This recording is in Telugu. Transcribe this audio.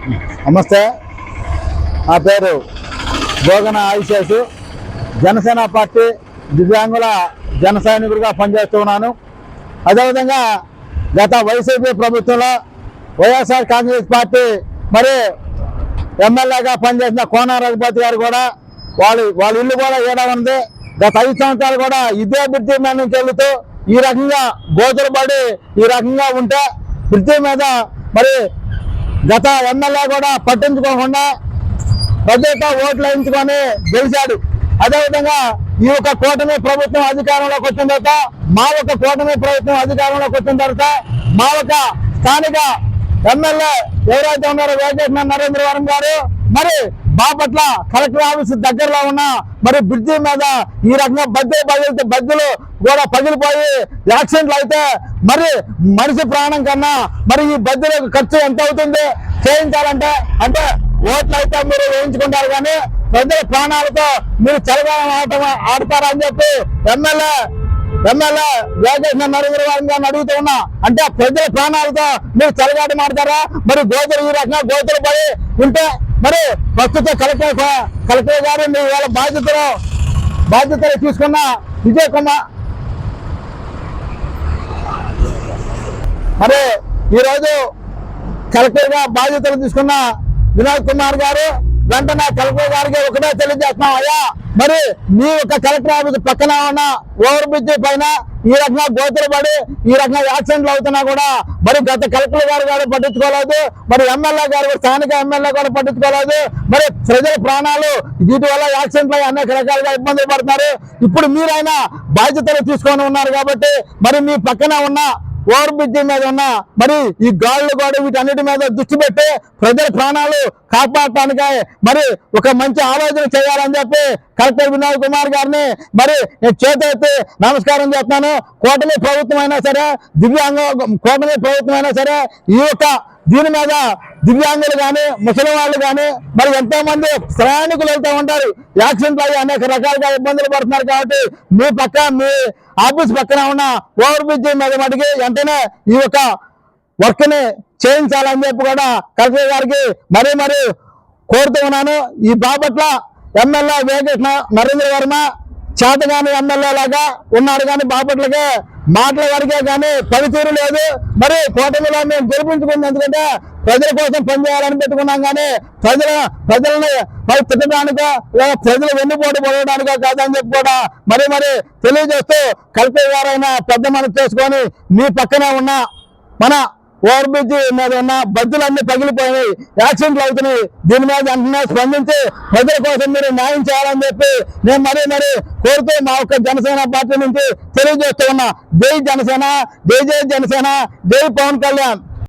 నమస్తే, నా పేరు గోగన ఆయుషేషు. జనసేన పార్టీ దివ్యాంగుల జన సైనికుడిగా పనిచేస్తూ ఉన్నాను. అదేవిధంగా గత వైసీపీ ప్రభుత్వంలో వైఎస్ఆర్ కాంగ్రెస్ పార్టీ మరి ఎమ్మెల్యేగా పనిచేసిన కోన రఘుపతి గారు కూడా వాళ్ళ ఇల్లు కూడా ఏడా ఉంది. గత 5 సంవత్సరాలు కూడా ఇదే బ్రిడ్జి మీద నుంచి వెళ్తూ ఈ రకంగా గోతులు పడి ఈ రకంగా ఉంటే బ్రిడ్జి మీద మరి గత ఎమ్మెల్యే కూడా పట్టించుకోకుండా ప్రజలతో ఓట్లు వేయించుకొని గెలిచాడు. అదేవిధంగా ఈ యొక్క కూటమి ప్రభుత్వం అధికారంలోకి వచ్చిన తర్వాత మా యొక్క కూటమి ప్రభుత్వం అధికారంలోకి వచ్చిన తర్వాత మా యొక్క స్థానిక ఎమ్మెల్యే ఎవరైతే ఉన్నారో వేగేశ్వర నరేంద్రవరం గారు మరి బాపట్ల కలెక్టర్ ఆఫీస్ దగ్గరలో ఉన్న మరి బ్రిడ్జి మీద ఈ రకంగా బద్దెలు కూడా పగిలిపోయి యాక్సిడెంట్లు అయితే మరి మనిషి ప్రాణం కన్నా మరి ఈ బద్దెలకు ఖర్చు ఎంత అవుతుంది చేయించాలంటే అంటే ఓట్లు అయితే మీరు వేయించుకుంటారు కానీ ప్రజల ప్రాణాలతో మీరు చెలగాటం ఆడతారా అని చెప్పి ఎమ్మెల్యే వేగేశ్వర నరేంద్రవరం గారిని అడుగుతూ ఉన్నా. అంటే ప్రజల ప్రాణాలతో మీరు చెలగాటం ఆడతారా? మరి గోతులు ఈ రకంగా గోతులు పడి ఉంటే మరి ప్రస్తుత కలెక్టర్ గారు మీ వాళ్ళ బాధ్యతలు తీసుకున్న విజయ్ కుమార్ మరి ఈరోజు కలెక్టర్ గా బాధ్యతలు తీసుకున్న వినోద్ కుమార్ గారు వెంటనే కలెక్టర్ గారికి ఒకటే తెలియజేస్తున్నాం, అయ్యా మరి మీ యొక్క కలెక్టర్ ఆఫీస్ పక్కన ఉన్న ఓవర్ బ్రిడ్జ్ పైన ఈ రకంగా గోతులు పడి ఈ రకంగా యాక్సిడెంట్లు అవుతున్నా కూడా మరి గత కలెక్టర్ గారు పట్టించుకోలేదు, మరి ఎమ్మెల్యే గారు స్థానిక ఎమ్మెల్యే కూడా పట్టించుకోలేదు. మరి ప్రజల ప్రాణాలు వీటి వల్ల యాక్సిడెంట్లు అనేక రకాలుగా ఇబ్బందులు పడుతున్నారు. ఇప్పుడు మీరైనా బాధ్యతలు తీసుకొని ఉన్నారు కాబట్టి మరి మీ పక్కన ఉన్న ఓవర్ బ్రిడ్జి మీద ఉన్న మరి ఈ గాళ్ళు కూడా వీటన్నిటి మీద దృష్టి పెట్టి ప్రజల ప్రాణాలు కాపాడటానికి మరి ఒక మంచి ఆలోచన చేయాలని చెప్పి కలెక్టర్ వినోద్ కుమార్ గారిని మరి నేను చేతెత్తి నమస్కారం చేస్తున్నాను. కూటమి ప్రభుత్వం అయినా సరే కూటమి ప్రభుత్వం అయినా సరే ఈ యొక్క దీని మీద దివ్యాంగులు కానీ ముసలి వాళ్ళు కానీ మరి ఎంతో మంది ప్రయాణికులు వెళ్తూ ఉంటారు. యాక్సిడెంట్లు అయ్యి అనేక రకాలుగా ఇబ్బందులు పడుతున్నారు. కాబట్టి మీ ఆఫీస్ పక్కన ఉన్న ఓవర్ బ్రిడ్జి మీద మటుకి వెంటనే ఈ యొక్క వర్క్ ని చేయించాలని చెప్పి కూడా కలెక్టర్ గారికి మరీ కోరుతూ ఉన్నాను. ఈ బాపట్ల ఎమ్మెల్యే వేగేశ్వర నరేంద్రవర్మ చేతగాని ఎమ్మెల్యే లాగా ఉన్నాడు కానీ బాపట్లకే మాటల వరకే కానీ పనితీరు లేదు. మరి కూటమిలో మేము గెలిపించుకుంది ఎందుకంటే ప్రజల కోసం పనిచేయాలని పెట్టుకున్నాం కానీ ప్రజలను మరి తిట్టడానికో లేదా ప్రజలు వెన్నుపోటు పడడానికో కాదని చెప్పి కూడా మరి తెలియజేస్తూ కలెక్టర్ గారైనా పెద్ద మనసు చేసుకొని మీ పక్కనే ఉన్న మన ఓవర్ బ్రిడ్జి మీద ఉన్న బద్దులన్నీ పగిలిపోయినాయి, యాక్సిడెంట్లు అవుతున్నాయి. దీని మీద వెంటనే స్పందించి ప్రజల కోసం మీరు న్యాయం చేయాలని చెప్పి నేను మరీ కోరుతూ మా ఒక్క జనసేన పార్టీ నుంచి తెలియజేస్తూ ఉన్నా. జై జనసేన, జై జనసేన, జై పవన్ కళ్యాణ్.